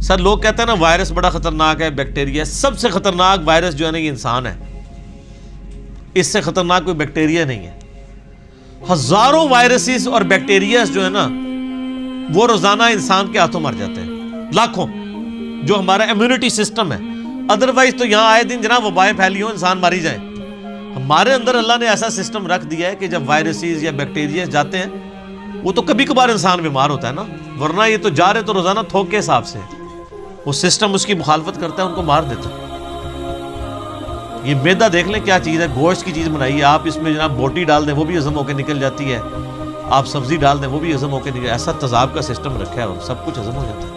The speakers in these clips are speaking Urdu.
سر لوگ کہتے ہیں نا وائرس بڑا خطرناک ہے، بیکٹیریا، سب سے خطرناک وائرس جو ہے نا یہ انسان ہے، اس سے خطرناک کوئی بیکٹیریا نہیں ہے۔ ہزاروں وائرسز اور بیکٹیریاز جو ہے نا وہ روزانہ انسان کے ہاتھوں مر جاتے ہیں، لاکھوں، جو ہمارا امیونٹی سسٹم ہے۔ ادروائز تو یہاں آئے دن جناب وبائیں پھیلی ہوں، انسان ماری جائیں۔ ہمارے اندر اللہ نے ایسا سسٹم رکھ دیا ہے کہ جب وائرسز یا بیکٹیریاز جاتے ہیں وہ تو کبھی کبھار انسان بیمار ہوتا ہے نا، ورنہ یہ تو جا رہے تو روزانہ تھوک کے حساب سے وہ سسٹم اس کی مخالفت کرتا ہے، ان کو مار دیتا ہے۔ یہ میدا دیکھ لیں کیا چیز ہے، گوشت کی چیز بنائی ہے، آپ اس میں جناب بوٹی ڈال دیں وہ بھی ہضم ہو کے نکل جاتی ہے، آپ سبزی ڈال دیں وہ بھی ہضم ہو کے نکل، ایسا تیزاب کا سسٹم رکھا ہے اور سب کچھ ہضم ہو جاتا ہے،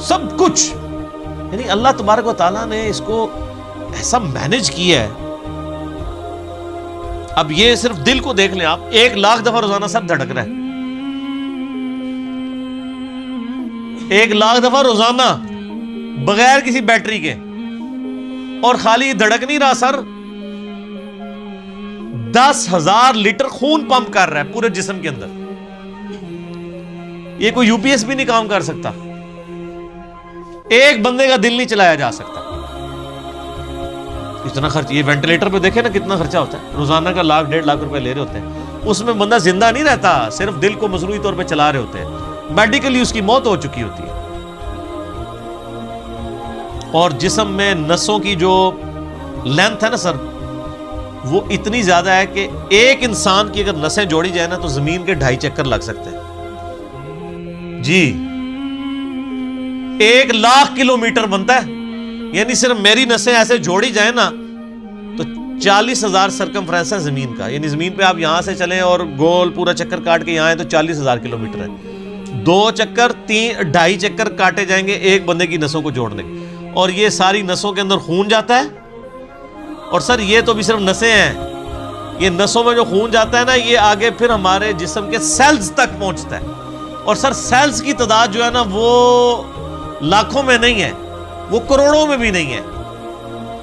سب کچھ۔ یعنی اللہ تبارک و تعالیٰ نے اس کو ایسا مینج کیا ہے۔ اب یہ صرف دل کو دیکھ لیں آپ، 1,00,000 دفعہ روزانہ سب دھڑک رہا ہے، 1,00,000 دفعہ روزانہ بغیر کسی بیٹری کے، اور خالی دھڑک نہیں رہا سر، 10,000 لیٹر خون پمپ کر رہا ہے پورے جسم کے اندر۔ یہ کوئی یو پی ایس بھی نہیں کام کر سکتا، ایک بندے کا دل نہیں چلایا جا سکتا، اتنا خرچ۔ یہ وینٹیلیٹر پہ دیکھیں نا کتنا خرچہ ہوتا ہے، روزانہ کا 1,00,000 1.5 لاکھ روپے لے رہے ہوتے ہیں، اس میں بندہ زندہ نہیں رہتا، صرف دل کو مصنوعی طور پہ چلا رہے ہوتے ہیں، میڈیکلی اس کی موت ہو چکی ہوتی ہے۔ اور جسم میں نسوں کی جو لینتھ ہے نا سر وہ اتنی زیادہ ہے کہ ایک انسان کی اگر نسیں جوڑی جائے نا تو زمین کے 2.5 چکر لگ سکتے ہیں جی، 1,00,000 کلومیٹر بنتا ہے، یعنی صرف میری نسیں ایسے جوڑی جائیں نا تو 40,000 سرکمفرنس ہے زمین کا، یعنی زمین پہ آپ یہاں سے چلیں اور گول پورا چکر کاٹ کے یہاں آئیں تو 40,000 کلومیٹر ہے، 2 چکر 2.5 چکر کاٹے جائیں گے ایک بندے کی نسوں کو جوڑنے کے، اور یہ ساری نسوں کے اندر خون جاتا ہے، اور سر یہ تو بھی صرف نسیں ہیں، یہ نسوں میں جو خون جاتا ہے نا یہ آگے پھر ہمارے جسم کے سیلز تک پہنچتا ہے، اور سر سیلز کی تعداد جو ہے نا وہ لاکھوں میں نہیں ہے، وہ کروڑوں میں بھی نہیں ہے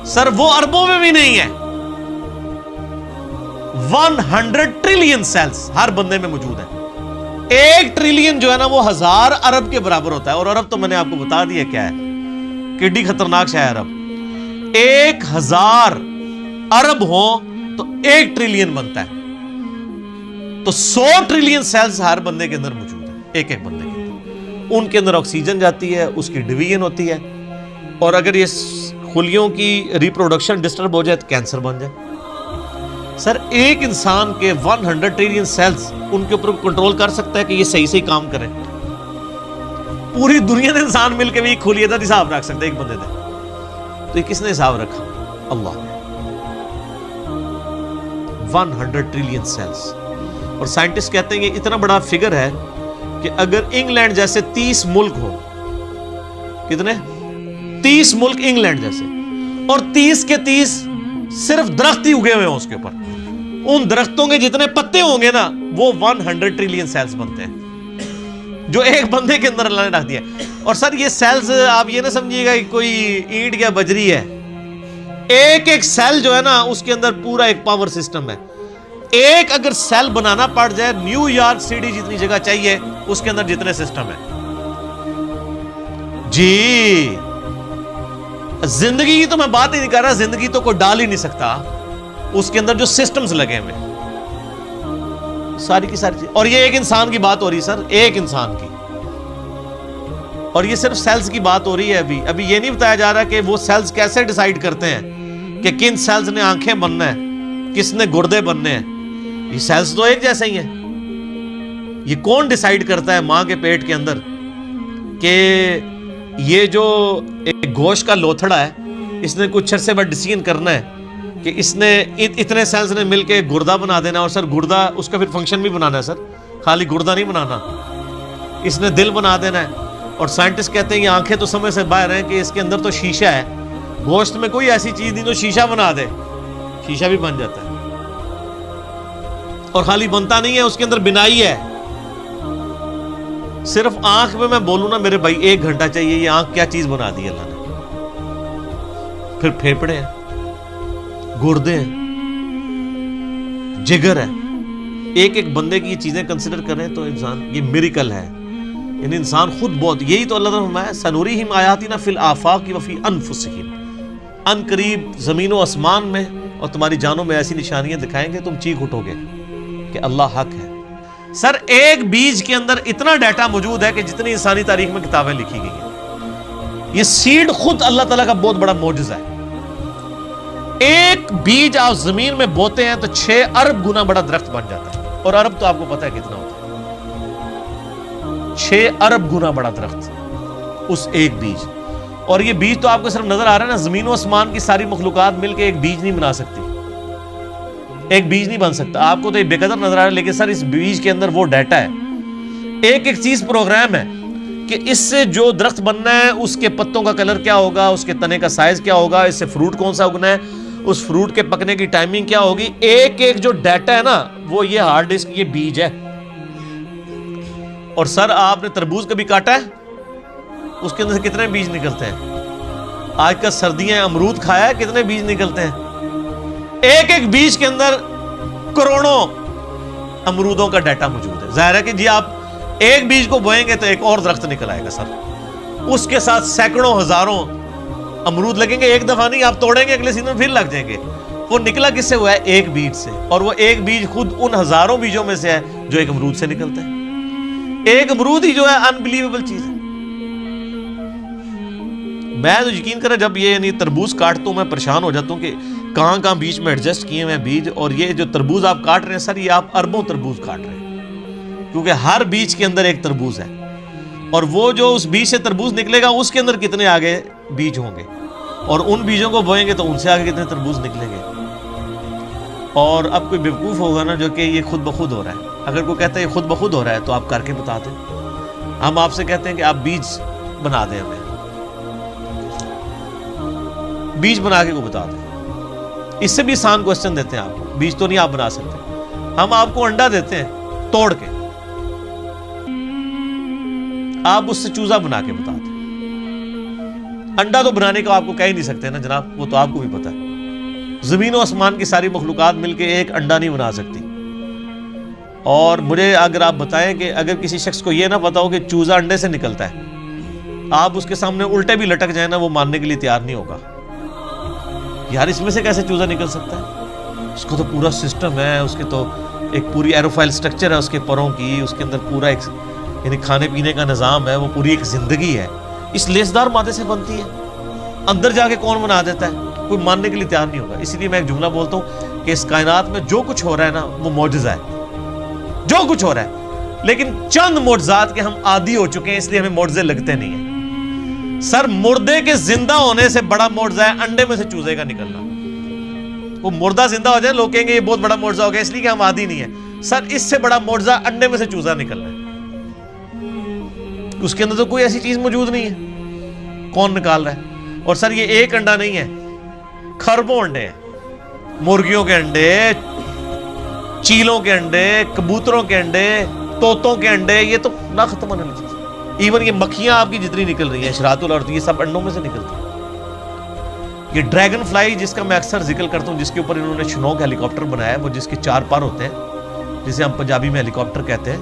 سر، وہ اربوں میں بھی نہیں ہے، 100 ٹریلین سیلز ہر بندے میں موجود ہے، 1 ٹریلین جو ہے نا وہ 1000 ارب کے برابر ہوتا ہے، اور ارب تو میں نے آپ کو بتا دیا کیا ہے، کڈی خطرناک شے ہے ارب۔ 1000 ارب ہوں تو 1 ٹریلین بنتا ہے، تو 100 ٹریلین سیلز ہر بندے کے اندر موجود ہے، ایک ایک بندے کے اندر، ان کے اندر آکسیجن جاتی ہے، اس کی ڈویژن ہوتی ہے، اور اگر یہ خلیوں کی ریپروڈکشن ڈسٹرب ہو جائے تو کینسر بن جائے۔ سر ایک انسان کے 100 ٹریلین سیلز ان کے اوپر کنٹرول کر سکتا ہے کہ یہ صحیح صحیح کام کریں؟ پوری دنیا نے انسان مل کے بھی کھلیے تھا حساب رکھ سکتے ایک بندے نے، تو یہ کس نے حساب رکھا؟ اللہ نے۔ 100 ٹریلین سیلز، اور سائنٹسٹ کہتے ہیں کہ اتنا بڑا فگر ہے کہ اگر انگلینڈ جیسے 30 ملک ہو، کتنے 30 ملک انگلینڈ جیسے، اور 30 کے 30 صرف درخت ہی اگے ہوئے ہوں اس کے اوپر، ان درختوں کے جتنے پتے ہوں گے نا وہ 100 ٹریلین سیلز بنتے ہیں جو ایک بندے کے اندر اللہ نے رکھ دیا۔ اور سر یہ سیلز آپ یہ نہ سمجھیے گا کہ کوئی اینٹ یا بجری ہے، ایک ایک سیل جو ہے نا اس کے اندر پورا ایک پاور سسٹم ہے، ایک اگر سیل بنانا پڑ جائے نیو یارک سٹی جتنی جگہ چاہیے اس کے اندر جتنے سسٹم ہے جی۔ زندگی کی تو میں بات ہی نہیں کر رہا، زندگی تو کوئی ڈال ہی نہیں سکتا، اس کے اندر جو سسٹمز لگے ہوئے ساری کی ساری چیز، اور یہ ایک انسان کی بات ہو رہی ہے سر، ایک انسان کی، اور یہ صرف سیلز کی بات ہو رہی ہے۔ ابھی یہ نہیں بتایا جا رہا کہ وہ سیلز کیسے ڈیسائیڈ کرتے ہیں کہ کن سیلز نے آنکھیں بننا ہے، کس نے گردے بننے ہیں، یہ سیلز تو ایک جیسے ہی ہیں۔ یہ کون ڈیسائیڈ کرتا ہے ماں کے پیٹ کے اندر کہ یہ جو ایک گوشت کا لوتھڑا ہے اس نے کچھ عرصے بعد ڈیسیژن کرنا ہے کہ اس نے اتنے سیلز نے مل کے گردہ بنا دینا، اور سر گردہ اس کا پھر فنکشن بھی بنانا ہے سر، خالی گردہ نہیں بنانا، اس نے دل بنا دینا ہے۔ اور سائنٹسٹ کہتے ہیں یہ آنکھیں تو سمجھ سے باہر ہیں کہ اس کے اندر تو شیشہ ہے، گوشت میں کوئی ایسی چیز نہیں جو شیشہ بنا دے، شیشہ بھی بن جاتا ہے، اور خالی بنتا نہیں ہے اس کے اندر بنائی ہے۔ صرف آنکھ میں بولوں نا میرے بھائی 1 گھنٹہ چاہیے، یہ آنکھ کیا چیز بنا دی اللہ نے، پھر پھیپڑے ہیں، گردے ہیں، جگر ہے، ایک ایک بندے کی یہ چیزیں کنسیڈر کریں تو انسان یہ میریکل ہے۔ یعنی انسان خود بہت، یہی تو اللہ تعالیٰ نے فرمایا سنوریہم آیاتنا فی الآفاق وفی انفسہم، ان قریب زمین و آسمان میں اور تمہاری جانوں میں ایسی نشانیاں دکھائیں گے تم چیخ اٹھو گے کہ اللہ حق ہے۔ سر ایک بیج کے اندر اتنا ڈیٹا موجود ہے کہ جتنی انسانی تاریخ میں کتابیں لکھی گئی ہیں۔ یہ سیڈ خود اللہ تعالیٰ کا بہت بڑا معجزہ ہے۔ ایک بیج آپ زمین میں بوتے ہیں تو 6 ارب گنا بڑا درخت بن جاتا ہے، اور ارب تو آپ کو پتا ہے کتنا ہوتا ہے، 6 ارب گنا بڑا درخت اس ایک بیج۔ اور یہ بیج تو آپ کو صرف نظر آ رہا ہے نا، زمین و آسمان کی ساری مخلوقات مل کے ایک بیج نہیں بنا سکتی، ایک بیج نہیں بن سکتا۔ آپ کو تو یہ بے قدر نظر آ رہا ہے، لیکن سر اس بیج کے اندر وہ ڈیٹا ہے، ایک ایک چیز پروگرام ہے کہ اس سے جو درخت بننا ہے اس کے پتوں کا کلر کیا ہوگا، اس کے تنے کا سائز کیا ہوگا، اس سے فروٹ کون سا اگنا ہے، اس فروٹ کے پکنے کی ٹائمنگ کیا ہوگی، ایک ایک جو ڈیٹا ہے نا وہ یہ ہارڈ ڈسک، یہ بیج ہے۔ اور سر آپ نے تربوز کبھی کاٹا ہے؟ اس کے اندر سے کتنے بیج نکلتے ہیں؟ آج کل سردیاں امرود کھایا ہے، کتنے بیج نکلتے ہیں؟ ایک ایک بیج کے اندر کروڑوں امرودوں کا ڈیٹا موجود ہے۔ ظاہر ہے کہ جی آپ ایک بیج کو بوئیں گے تو ایک اور درخت نکل آئے گا سر، اس کے ساتھ سینکڑوں ہزاروں امرود لگیں گے، ایک دفعہ نہیں، آپ توڑیں گے اگلے سیزن میں پھر لگ جائیں گے۔ وہ نکلا کس سے ہوا ہے؟ ایک بیج سے، اور وہ ایک بیج خود ان ہزاروں بیجوں میں سے ہے جو ایک امرود سے نکلتا ہے۔ ایک امرود ہی جو ہے انبلیویبل چیز ہے۔ میں تو یقین کریں جب یہ یعنی تربوز کاٹتا ہوں میں پریشان ہو جاتا ہوں کہ کہاں کہاں بیچ میں ایڈجسٹ کیے ہوئے بیج، اور یہ جو تربوز آپ کاٹ رہے ہیں سر، یہ آپ اربوں تربوز کاٹ رہے ہیں، کیونکہ ہر بیج کے اندر ایک تربوز ہے، اور وہ جو اس بیج سے تربوز نکلے گا اس کے اندر کتنے آگے بیج ہوں گے، اور ان بیجوں کو بوئیں گے تو ان سے آگے کتنے تربوز نکلیں گے۔ اور اب کوئی بیوقوف ہوگا نا جو کہ یہ خود بخود ہو رہا ہے، اگر کوئی کہتا ہے یہ خود بخود ہو رہا ہے تو آپ کر کے بتا دیں۔ ہم آپ سے کہتے ہیں کہ آپ بیج بنا دیں، ہمیں بیج بنا کے کو بتا دیں، اس سے بھی آسان کوسچن دیتے ہیں آپ کو، بیج تو نہیں آپ بنا سکتے، ہم آپ کو انڈا دیتے ہیں توڑ کے، آپ اس سے چوزا بنا کے بتا دیں۔ انڈا تو بنانے کا آپ کو کہہ ہی نہیں سکتے نا جناب، وہ تو آپ کو بھی پتا ہے، زمین و آسمان کی ساری مخلوقات مل کے ایک انڈا نہیں بنا سکتی۔ اور مجھے اگر آپ بتائیں کہ اگر کسی شخص کو یہ نہ پتا ہو کہ چوزا انڈے سے نکلتا ہے، آپ اس کے سامنے الٹے بھی لٹک جائیں نا وہ ماننے کے لیے تیار نہیں ہوگا۔ یار اس میں سے کیسے چوزا نکل سکتا ہے؟ اس کو تو پورا سسٹم ہے، اس کے تو ایک پوری ایروفائل سٹرکچر ہے اس کے پروں کی، اس کے اندر پورا ایک یعنی کھانے پینے کا نظام ہے، وہ پوری ایک زندگی ہے، اس لیسدار مادے سے بنتی ہے، اندر جا کے کون بنا دیتا ہے؟ کوئی ماننے کے لیے تیار نہیں ہوگا۔ اسی لیے میں ایک جملہ بولتا ہوں کہ اس کائنات میں جو کچھ ہو رہا ہے نا وہ معجزہ ہے، جو کچھ ہو رہا ہے، لیکن چند معجزات کے ہم عادی ہو چکے ہیں، اس لیے ہمیں معجزے لگتے نہیں ہیں۔ سر مردے کے زندہ ہونے سے بڑا معجزہ ہے انڈے میں سے چوزے کا نکلنا۔ وہ مردہ زندہ ہو جائے لوگ کہیں گے یہ بہت بڑا معجزہ ہو گیا، اس لیے کہ ہم عادی نہیں ہیں۔ سر اس سے بڑا معجزہ انڈے میں سے چوزا نکلنا ہے، اس کے اندر تو کوئی ایسی چیز موجود نہیں ہے، کون نکال رہا ہے؟ اور سر یہ ایک انڈا نہیں ہے، خربوں انڈے ہیں، مرغیوں کے انڈے، چیلوں کے انڈے، کبوتروں کے انڈے، طوطوں کے انڈے، یہ تو نہ ختم ہونے والی چیز۔ ایون یہ مکھیاں آپ کی جتنی نکل رہی ہیں شراط الارض، یہ سب انڈوں میں سے نکلتی ہیں۔ یہ ڈریگن فلائی جس کا میں اکثر ذکر کرتا ہوں، جس کے اوپر انہوں نے شنوک ہیلی کاپٹر بنایا ہے، وہ جس کے 4 پر ہوتے ہیں، جسے ہم پنجابی میں ہیلی کاپٹر کہتے ہیں۔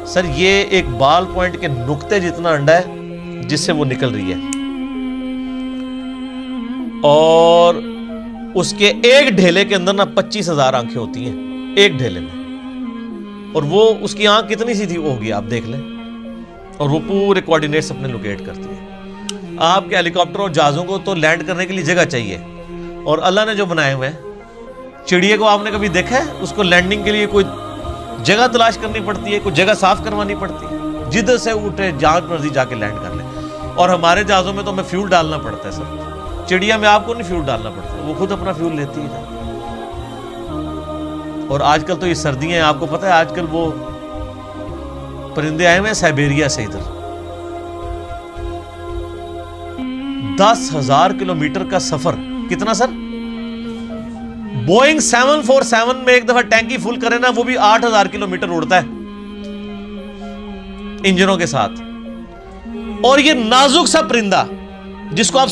سر یہ ایک بال پوائنٹ کے نقطے جتنا انڈا ہے جس سے وہ نکل رہی ہے، اور اس کے ایک ڈھیلے کے اندر نا 25,000 آنکھیں ہوتی ہیں ایک ڈھیلے میں، اور وہ اس کی آنکھ کتنی سی تھی وہ ہوگی آپ دیکھ لیں، اور وہ پورے کوارڈینیٹس اپنے لوکیٹ کرتی ہے۔ آپ کے ہیلی کاپٹر اور جہازوں کو تو لینڈ کرنے کے لیے جگہ چاہیے، اور اللہ نے جو بنائے ہوئے ہیں، چڑیے کو آپ نے کبھی دیکھا ہے؟ اس کو لینڈنگ کے لیے کوئی جگہ تلاش کرنی پڑتی ہے، کوئی جگہ صاف کروانی پڑتی ہے، جدھر سے اٹھے جہاں مرضی جا کے لینڈ کر لیں۔ اور ہمارے جہازوں میں تو ہمیں فیول ڈالنا پڑتا ہے سر، چڑیا میں آپ کو نہیں فیول ڈالنا پڑتا، وہ خود اپنا فیول لیتی ہے۔ اور آج کل تو یہ سردیاں ہیں، آپ کو پتہ ہے آج کل وہ پرندے آئے ہوئے ہیں سائبیریا سے، ادھر 10,000 کلومیٹر کا سفر، کتنا سر؟ بوئنگ 747 میں ایک دفعہ ٹینکی فل کرے نا وہ بھی 8,000 کلومیٹر اڑتا ہے انجنوں کے ساتھ۔ اور یہ نازک سا پرندہ جس کو آپ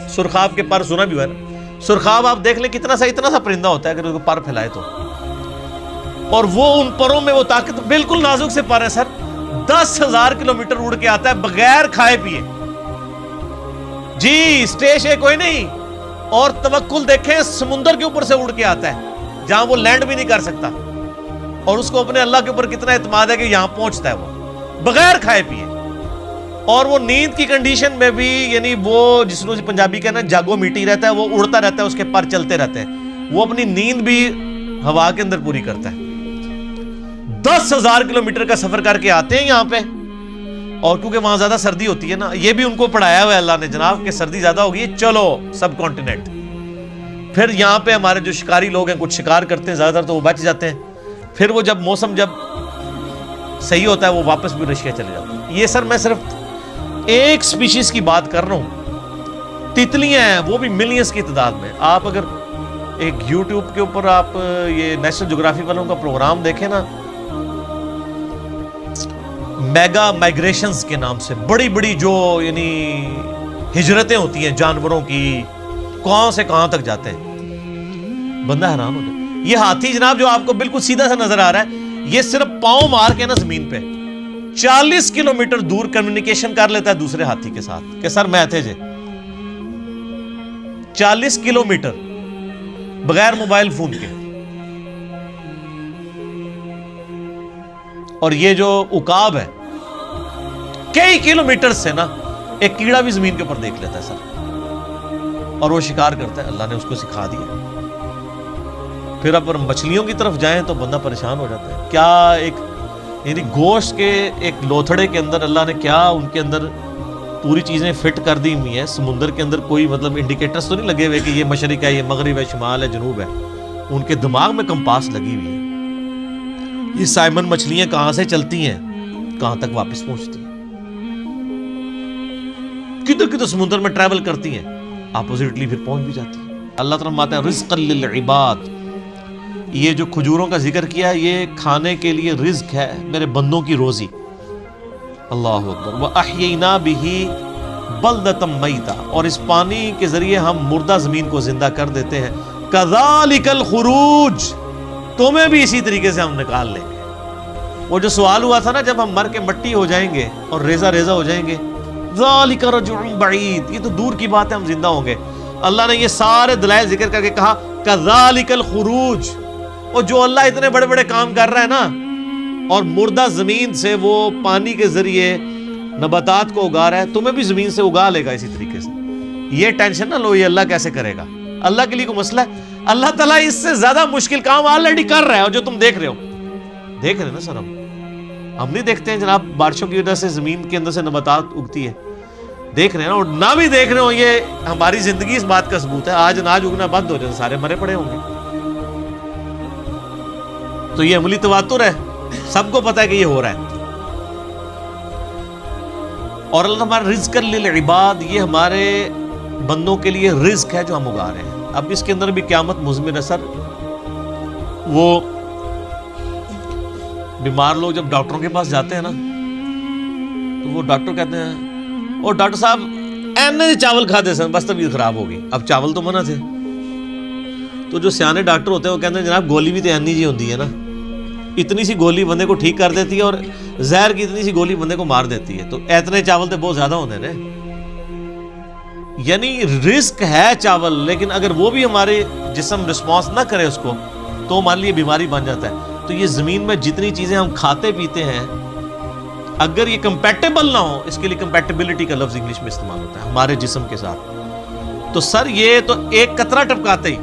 سرخاب کے پر سنا بھی ہوا ہے نا، سرخاب آپ دیکھ لیں کتنا سا اتنا سا پرندہ ہوتا ہے اگر اس کو پر پھیلائے تو، اور وہ ان پروں میں وہ طاقت، بالکل نازک سے پر ہے سر، 10,000 کلومیٹر اڑ کے آتا ہے بغیر کھائے پیے. جی اسٹیش ہے کوئی نہیں. اور توکل دیکھیں، سمندر کے اوپر سے اڑ کے آتا ہے جہاں وہ لینڈ بھی نہیں کر سکتا، اور اس کو اپنے اللہ کے اوپر کتنا اعتماد ہے کہ یہاں پہنچتا ہے وہ بغیر کھائے پیے. اور وہ نیند کی کنڈیشن میں بھی، یعنی وہ جس کو پنجابی کہنا جاگو میٹی رہتا ہے، وہ اڑتا رہتا ہے، اس کے پر چلتے رہتے ہیں، وہ اپنی نیند بھی ہوا کے اندر پوری کرتا ہے. 10,000 کلومیٹر کا سفر کر کے آتے ہیں یہاں پہ. اور کیونکہ وہاں زیادہ سردی ہوتی ہے نا، یہ بھی ان کو پڑھایا ہوا ہے اللہ نے جناب کہ سردی زیادہ ہوگی، چلو سب کانٹیننٹ. پھر یہاں پہ ہمارے جو شکاری لوگ ہیں کچھ شکار کرتے ہیں، زیادہ تر تو وہ بچ جاتے ہیں. پھر وہ جب موسم جب صحیح ہوتا ہے وہ واپس بھی رشیا چلے جاتے ہیں. یہ سر میں صرف ایک سپیشیز کی بات کر رہا ہوں. تتلیاں ہیں وہ بھی ملینز کی تعداد میں. آپ اگر ایک یوٹیوب کے اوپر آپ یہ نیشنل جغرافی والوں کا پروگرام دیکھیں نا، میگا مائگریشنز کے نام سے بڑی بڑی جو یعنی ہجرتیں ہوتی ہیں جانوروں کی، کہاں سے کہاں تک جاتے ہیں، بندہ حیران ہو جائے. یہ ہاتھی جناب جو آپ کو بالکل سیدھا سا نظر آ رہا ہے، یہ صرف پاؤں مار کے نا زمین پہ 40 کلومیٹر دور کمیونیکیشن کر لیتا ہے دوسرے ہاتھی کے ساتھ کہ سر میں تھے جے. 40 کلومیٹر بغیر موبائل فون کے. اور یہ جو عقاب ہے کئی کلومیٹر سے نا ایک کیڑا بھی زمین کے اوپر دیکھ لیتا ہے سر، اور وہ شکار کرتا ہے. اللہ نے اس کو سکھا دیا. پھر اگر مچھلیوں کی طرف جائیں تو بندہ پریشان ہو جاتا ہے. کیا ایک یعنی گوشت کے ایک لوتھڑے کے اندر اللہ نے کیا ان کے اندر پوری چیزیں فٹ کر دی ہوئی ہیں. سمندر کے اندر کوئی مطلب انڈیکیٹرز تو نہیں لگے ہوئے کہ یہ مشرق ہے، یہ مغرب ہے، شمال ہے، جنوب ہے. ان کے دماغ میں کمپاس لگی ہوئی ہے. یہ سائمن مچھلیاں کہاں سے چلتی ہیں، کہاں تک واپس پہنچتی ہیں، کدھر کدھر سمندر میں ٹریول کرتی ہیں، اپوزٹلی پھر پہنچ بھی جاتی ہیں. اللہ تعالیٰ فرماتا ہے رزقا للعباد. یہ جو کھجوروں کا ذکر کیا یہ کھانے کے لیے رزق ہے، میرے بندوں کی روزی. اللہ اکبر. وَأَحْيَيْنَا بِهِ بَلْدَةً مَيْتًا. اور اس پانی کے ذریعے ہم مردہ زمین کو زندہ کر دیتے ہیں. كَذَلِكَ الْخُرُوجِ. تمہیں بھی اسی طریقے سے ہم نکال لیں گے. وہ جو سوال ہوا تھا نا جب ہم مر کے مٹی ہو جائیں گے اور ریزہ ریزہ ہو جائیں گے، ذَلِكَ رَجْعٌ بَعِيدٌ. یہ تو دور کی بات ہے، ہم زندہ ہوں گے. اللہ نے یہ سارے دلائل ذکر کر کے کہا كَذَلِكَ الْخُرُوجِ. اور جو اللہ اتنے بڑے بڑے کام کر رہا ہے نا، اور مردہ زمین سے وہ پانی کے ذریعے نباتات کو اگا رہا ہے، تمہیں بھی زمین سے اگا لے گا اسی طریقے سے. یہ ٹینشن نہ لو یہ اللہ کیسے کرے گا. اللہ کے لیے کوئی مسئلہ ہے؟ اللہ تعالیٰ اس سے زیادہ مشکل کام آلریڈی کر رہا ہے. اور جو تم دیکھ رہے ہو، دیکھ رہے ہیں نا سر، ہم نہیں دیکھتے ہیں جناب بارشوں کی وجہ سے زمین کے اندر سے نباتات اگتی ہے، دیکھ رہے ہیں نا. اور نہ بھی دیکھ رہے ہو، یہ ہماری زندگی اس بات کا ثبوت ہے. آج اناج اگنا بند ہو جائے سارے مرے پڑے ہوں گے. تو یہ عملی تواتر ہے، سب کو پتا ہے کہ یہ ہو رہا ہے. اور اللہ ہمارا رزق للعباد، یہ ہمارے بندوں کے لیے رزق ہے جو ہم اگا رہے ہیں. اب اس کے اندر بھی قیامت مضمر ہے سر. وہ بیمار لوگ جب ڈاکٹروں کے پاس جاتے ہیں نا تو وہ ڈاکٹر کہتے ہیں اور ڈاکٹر صاحب اینے چاول کھاتے سن بس طبیعت خراب ہوگی. اب چاول تو منع تھے. تو جو سیانے ڈاکٹر ہوتے ہیں وہ کہتے ہیں جناب گولی بھی تو اینی جی ہوتی ہے نا، اتنی سی گولی بندے کو ٹھیک کر دیتی ہے اور زہر کی اتنی سی گولی بندے کو مار دیتی ہے. تو اتنے چاول تو بہت زیادہ ہوتے ہیں. یعنی رزق ہے چاول، لیکن اگر وہ بھی ہمارے جسم رسپانس نہ کرے اس کو تو ہمارے لیے بیماری بن جاتا ہے. تو یہ زمین میں جتنی چیزیں ہم کھاتے پیتے ہیں اگر یہ کمپیٹیبل نہ ہو، اس کے لیے کمپیٹیبلٹی کا لفظ انگلش میں استعمال ہوتا ہے ہمارے جسم کے ساتھ. تو سر یہ تو ایک قطرہ ٹپکاتے ہی،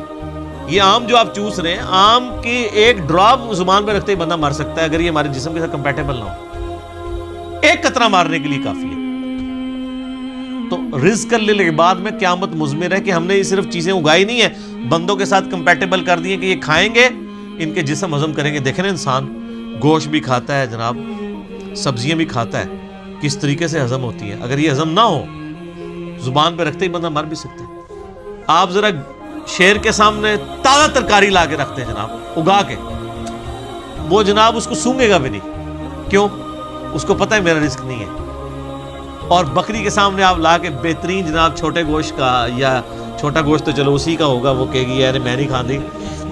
یہ آم جو آپ چوس رہے ہیں، آم کی ایک ڈراپ زبان پہ رکھتے ہی بندہ مر سکتا ہے اگر یہ ہمارے جسم کے ساتھ کمپیٹیبل نہ ہو. ایک قطرہ مارنے کے لیے کافی ہے. تو رزق للعباد میں قیامت مضمر ہے کہ ہم نے یہ صرف چیزیں اگائی نہیں ہیں، بندوں کے ساتھ کمپیٹیبل کر دی ہیں کہ یہ کھائیں گے ان کے جسم ہضم کریں گے. دیکھیں نا انسان گوشت بھی کھاتا ہے جناب، سبزیاں بھی کھاتا ہے، کس طریقے سے ہضم ہوتی ہیں. اگر یہ ہضم نہ ہو زبان پہ رکھتے ہی بندہ مر بھی سکتا ہے. آپ ذرا شیر کے سامنے تازہ ترکاری لا کے رکھتے ہیں جناب اگا کے، وہ جناب اس کو سونگے گا بھی نہیں. کیوں؟ اس کو پتہ ہے میرا رزق نہیں ہے. اور بکری کے سامنے آپ لا کے بہترین جناب چھوٹے گوشت کا، یا چھوٹا گوشت تو چلو اسی کا ہوگا، وہ کہے گی یار میں نہیں کھاندی،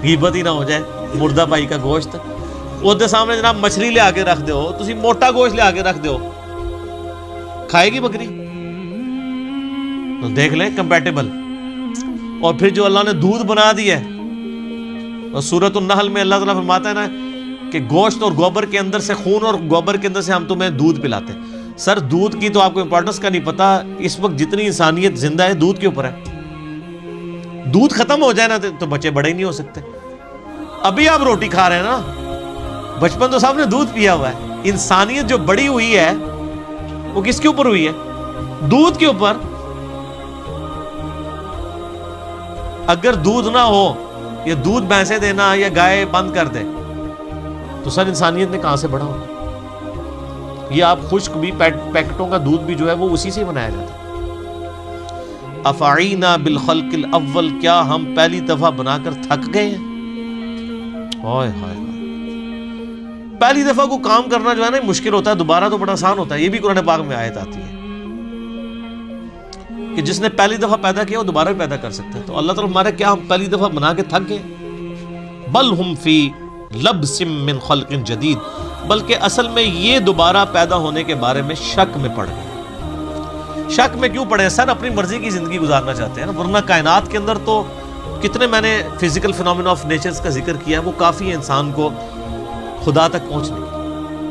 غیبت ہی نہ ہو جائے، مردہ بھائی کا گوشت. ਉਹਦੇ ਸਾਹਮਣੇ ਜਨਾਬ ਮਛਲੀ ਲਿਆ ਕੇ ਰੱਖ ਦਿਓ, ਤੁਸੀਂ ਮੋਟਾ ਗੋਸ਼ت ਲਿਆ کے رکھ ਦਿਓ, کھائے گی بکری؟ تو دیکھ لیں کمپیٹیبل. اور پھر جو اللہ نے دودھ بنا دیا ہے، اور سورۃ النحل میں اللہ تعالیٰ فرماتا ہے نا کہ گوشت اور گوبر کے اندر سے، خون اور گوبر کے اندر سے ہم تمہیں دودھ پلاتے ہیں. سر دودھ کی تو آپ کو امپورٹنس کا نہیں پتا. اس وقت جتنی انسانیت زندہ ہے دودھ کے اوپر ہے. دودھ ختم ہو جائے نا تو بچے بڑے ہی نہیں ہو سکتے. ابھی آپ روٹی کھا رہے ہیں نا، بچپن تو سب نے دودھ پیا ہوا ہے. انسانیت جو بڑی ہوئی ہے وہ کس کے اوپر ہوئی ہے؟ دودھ کے اوپر. اگر دودھ نہ ہو، یا دودھ بھینسیں دینا یا گائے بند کر دے، تو سر انسانیت نے کہاں سے بڑھا ہوگا؟ یہ آپ خشک بھی پیکٹوں کا دودھ بھی جو ہے وہ اسی سے بنایا جاتا ہے. افعینا بالخلق الاول، کیا ہم پہلی دفعہ بنا کر تھک گئے ہیں؟ ہائے ہائے، پہلی دفعہ کو کام کرنا جو ہے نا مشکل ہوتا ہے، دوبارہ تو بڑا آسان ہوتا ہے. یہ بھی قرآن پاک میں آیت آتی ہے کہ جس نے پہلی دفعہ پیدا کیا وہ دوبارہ بھی پیدا کر سکتا ہے. تو اللہ تعالیٰ ہمارے کیا ہم پہلی دفعہ بنا کے تھک گئے؟ بل ہم فی لبس من خلق جدید، بلکہ اصل میں یہ دوبارہ پیدا ہونے کے بارے میں شک میں پڑ گئے. شک میں کیوں پڑے؟ سر اپنی مرضی کی زندگی گزارنا چاہتے ہیں نا، ورنہ کائنات کے اندر تو کتنے میں نے فزیکل فینومینا آف نیچرز کا ذکر کیا، وہ کافی ہے انسان کو خدا تک پہنچنے کی.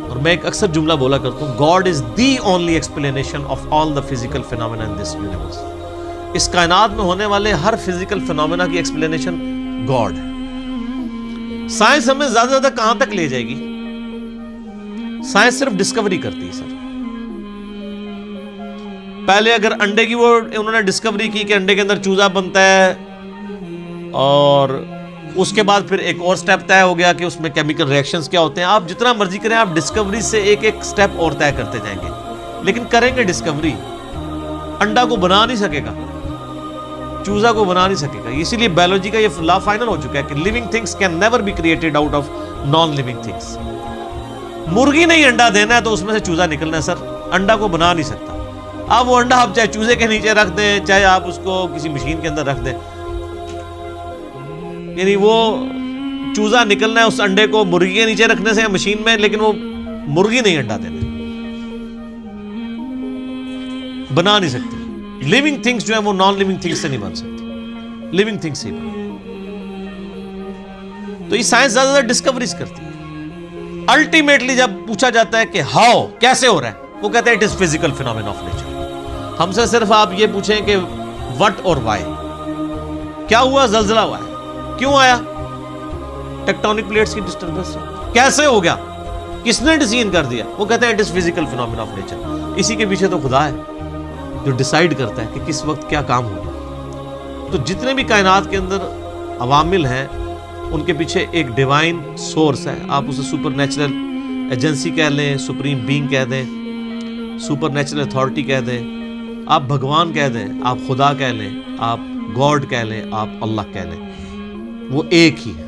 اور میں ایک اکثر جملہ بولا کرتا ہوں، God is the only explanation of all the physical phenomena in this universe. اس کائنات میں ہونے والے ہر فزیکل فینومینا کی ایکسپلینیشن گاڈ ہے. سائنس ہمیں زیادہ زیادہ کہاں تک لے جائے گی؟ سائنس صرف ڈسکوری کرتی ہے سر. پہلے اگر انڈے کی وہ انہوں نے ڈسکوری کی کہ انڈے کے اندر چوزا بنتا ہے، اور اس کے بعد پھر ایک اور سٹیپ طے ہو گیا کہ اس میں کیمیکل ریئیکشنز کیا ہوتے ہیں. آپ جتنا مرضی کریں، آپ ڈسکوری سے ایک ایک سٹیپ اور طے کرتے جائیں گے، لیکن کریں گے ڈسکوری. انڈا کو بنا نہیں سکے گا، چوزا کو بنا نہیں سکے گا. اسی لیے بایولوجی کا یہ لا فائنل ہو چکا ہے کہ living things can never be created out of non living things. مرغی نہیں انڈا دینا ہے تو اس میں سے چوزا نکلنا ہے سر، انڈا کو بنا نہیں سکتا. آپ وہ انڈا آپ چاہے چوزے کے نیچے رکھ دیں، چاہے آپ اس کو کسی مشین کے اندر رکھ دیں، یعنی وہ چوزا نکلنا ہے اس انڈے کو مرغی کے نیچے رکھنے سے یا مشین میں، لیکن وہ مرغی نہیں انڈا دینا، بنا نہیں سکتی. لیونگ تھنگس جو ہے وہ نان لیونگ تھنگس سے نہیں بن سکتی، لیونگ تھنگس سے ہی بن. تو یہ سائنس زیادہ زیادہ ڈسکوریز کرتی ہے. الٹیمیٹلی جب پوچھا جاتا ہے کہ ہاؤ، کیسے ہو رہا ہے، وہ کہتے ہیں it is physical phenomena of nature. ہم سے صرف آپ یہ پوچھیں کہ وٹ اور وائی، کیا ہوا؟ زلزلہ ہوا ہے، کیوں آیا؟ ٹیکٹونک پلیٹس کی ڈسٹربنس. کیسے ہو گیا؟ کس نے ڈیزائن کر دیا؟ وہ کہتے ہیں it is physical phenomena of nature. اسی کے پیچھے تو خدا ہے جو ڈیسائیڈ کرتا ہے کہ کس وقت کیا کام ہوگا. تو جتنے بھی کائنات کے اندر عوامل ہیں ان کے پیچھے ایک ڈیوائن سورس ہے. آپ اسے سپر نیچرل ایجنسی کہہ لیں، سپریم بینگ کہہ دیں، سپر نیچرل اتھارٹی کہہ دیں، آپ بھگوان کہہ دیں، آپ خدا کہہ لیں، آپ گاڈ کہہ لیں، آپ اللہ کہہ لیں، وہ ایک ہی ہے.